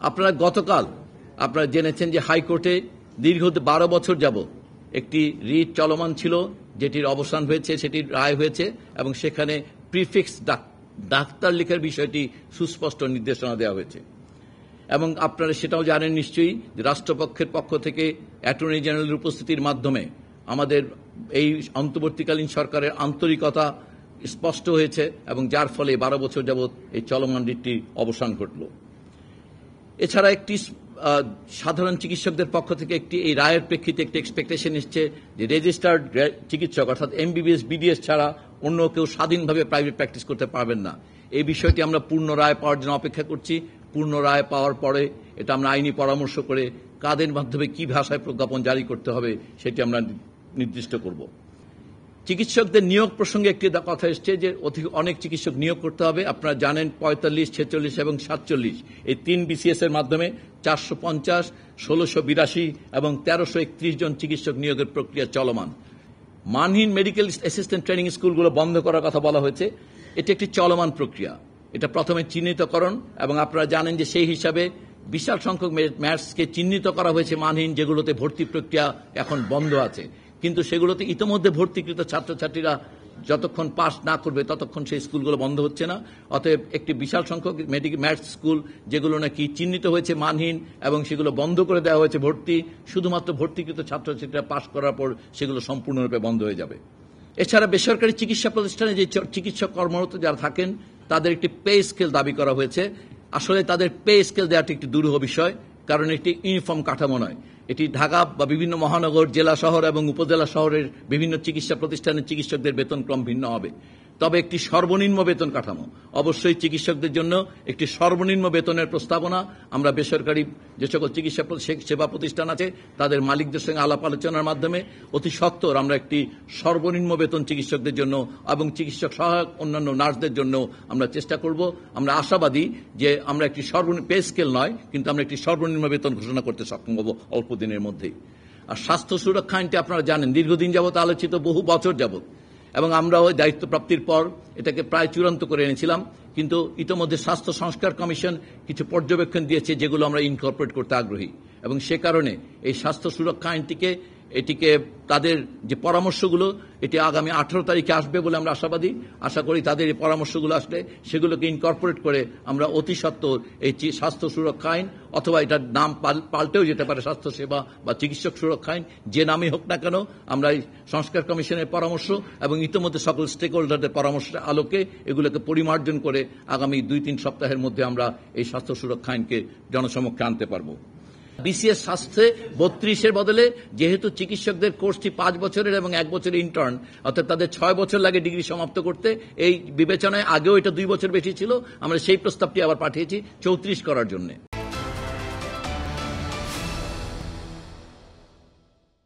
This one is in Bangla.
আপনারা গতকাল আপনারা জেনেছেন যে হাইকোর্টে দীর্ঘ 12 বছর যাবত একটি রিট চলমান ছিল, যেটির অবসান হয়েছে, সেটির রায় হয়েছে এবং সেখানে প্রিফিক্স ডাক্তার লেখার বিষয়টি সুস্পষ্ট নির্দেশনা দেওয়া হয়েছে। এবং আপনারা সেটাও জানেন নিশ্চয়ই যে রাষ্ট্রপক্ষের পক্ষ থেকে অ্যাটর্নি জেনারেলের উপস্থিতির মাধ্যমে আমাদের এই অন্তর্বর্তীকালীন সরকারের আন্তরিকতা স্পষ্ট হয়েছে এবং যার ফলে 12 বছর যাবত এই চলমান রিটটির অবসান ঘটল। এছাড়া একটি সাধারণ চিকিৎসকদের পক্ষ থেকে একটি এই রায়ের প্রেক্ষিতে একটি এক্সপেকটেশন এসছে যে রেজিস্টার্ড চিকিৎসক অর্থাৎ এমবিবিএস বিডিএস ছাড়া অন্য কেউ স্বাধীনভাবে প্রাইভেট প্র্যাকটিস করতে পারবেন না। এই বিষয়টি আমরা পূর্ণ রায় পাওয়ার জন্য অপেক্ষা করছি। পূর্ণ রায় পাওয়ার পরে এটা আমরা আইনি পরামর্শ করে কাদের মাধ্যমে কি ভাষায় প্রজ্ঞাপন জারি করতে হবে সেটি আমরা নির্দিষ্ট করব। চিকিৎসকদের নিয়োগ প্রসঙ্গে একটি কথা এসছে যে অনেক চিকিৎসক নিয়োগ করতে হবে। আপনারা জানেন 45, 46 এবং 47 এই 3 বিসিএস এর মাধ্যমে 450, 1682 এবং 1331 জন চিকিৎসক নিয়োগের প্রক্রিয়া চলমান। মানহীন মেডিকেল অ্যাসিস্ট্যান্ট ট্রেনিং স্কুলগুলো বন্ধ করার কথা বলা হয়েছে। এটি একটি চলমান প্রক্রিয়া। এটা প্রথমে চিহ্নিতকরণ এবং আপনারা জানেন যে সেই হিসাবে বিশাল সংখ্যক ম্যাটসকে চিহ্নিত করা হয়েছে মানহীন, যেগুলোতে ভর্তি প্রক্রিয়া এখন বন্ধ আছে। কিন্তু সেগুলোতে ইতোমধ্যে ভর্তিকৃত ছাত্রছাত্রীরা যতক্ষণ পাস না করবে ততক্ষণ সেই স্কুলগুলো বন্ধ হচ্ছে না। অতএব একটি বিশাল সংখ্যক ম্যাথস স্কুল যেগুলো নাকি চিহ্নিত হয়েছে মানহীন এবং সেগুলো বন্ধ করে দেওয়া হয়েছে ভর্তি, শুধুমাত্র ভর্তিকৃত ছাত্রছাত্রীরা পাস করার পর সেগুলো সম্পূর্ণরূপে বন্ধ হয়ে যাবে। এছাড়া বেসরকারি চিকিৎসা প্রতিষ্ঠানে যে চিকিৎসক কর্মরত যারা থাকেন তাদের একটি পে স্কেল দাবি করা হয়েছে। আসলে তাদের পে স্কেল দেওয়াটি একটি দুরূহ বিষয়, কারণ একটি ইউনিফর্ম কাঠামো নয়। এটি ঢাকা বা বিভিন্ন মহানগর, জেলা শহর এবং উপজেলা শহরের বিভিন্ন চিকিৎসা প্রতিষ্ঠানের চিকিৎসকদের বেতনক্রম ভিন্ন হবে। তবে একটি সর্বনিম্ন বেতন কাঠামো অবশ্যই চিকিৎসকদের জন্য একটি সর্বনিম্ন বেতনের প্রস্তাবনা আমরা বেসরকারি যে সকল চিকিৎসা সেবা প্রতিষ্ঠান আছে তাদের মালিকদের সঙ্গে আলাপ আলোচনার মাধ্যমে অতি সত্বর আমরা একটি সর্বনিম্ন বেতন চিকিৎসকদের জন্য এবং চিকিৎসক সহায়ক অন্যান্য নার্সদের জন্য আমরা চেষ্টা করব। আমরা আশাবাদী যে আমরা একটি পে স্কেল নয়, কিন্তু আমরা একটি সর্বনিম্ন বেতন ঘোষণা করতে সক্ষম হব অল্প দিনের মধ্যেই। আর স্বাস্থ্য সুরক্ষা আইনটি আপনারা জানেন দীর্ঘদিন যাবত আলোচিত, বহু বছর যাবত, এবং আমরা ওই দায়িত্ব প্রাপ্তির পর এটাকে প্রায় চূড়ান্ত করে এনেছিলাম। কিন্তু ইতোমধ্যে স্বাস্থ্য সংস্কার কমিশন কিছু পর্যবেক্ষণ দিয়েছে যেগুলো আমরা ইনকর্পোরেট করতে আগ্রহী, এবং সে কারণে এই স্বাস্থ্য সুরক্ষা আইনটিকে তাদের যে পরামর্শগুলো এটি আগামী 18 তারিখে আসবে বলে আমরা আশাবাদী। আশা করি তাদের এই পরামর্শগুলো আসলে সেগুলোকে ইনকর্পোরেট করে আমরা অতি সত্বর এই স্বাস্থ্য সুরক্ষা আইন, অথবা এটার নাম পাল্টেও যেতে পারে স্বাস্থ্য সেবা বা চিকিৎসক সুরক্ষা আইন, যে নামই হোক না কেন, আমরা এই সংস্কার কমিশনের পরামর্শ এবং ইতিমধ্যে সকল স্টেক হোল্ডারদের পরামর্শের আলোকে এগুলোকে পরিমার্জন করে আগামী 2-3 সপ্তাহের মধ্যে আমরা এই স্বাস্থ্য সুরক্ষা আইনকে জনসমক্ষে আনতে পারবো। বিসিএস স্বাস্থ্যে 32-এর বদলে যেহেতু চিকিৎসকদের কোর্সটি 5 বছরের এবং 1 বছরের ইন্টার্ন, অর্থাৎ তাদের 6 বছর লাগে ডিগ্রি সমাপ্ত করতে, এই বিবেচনায় আগেও এটা 2 বছর বেশি ছিল। আমরা সেই প্রস্তাবটি আবার পাঠিয়েছি 34 করার জন্য।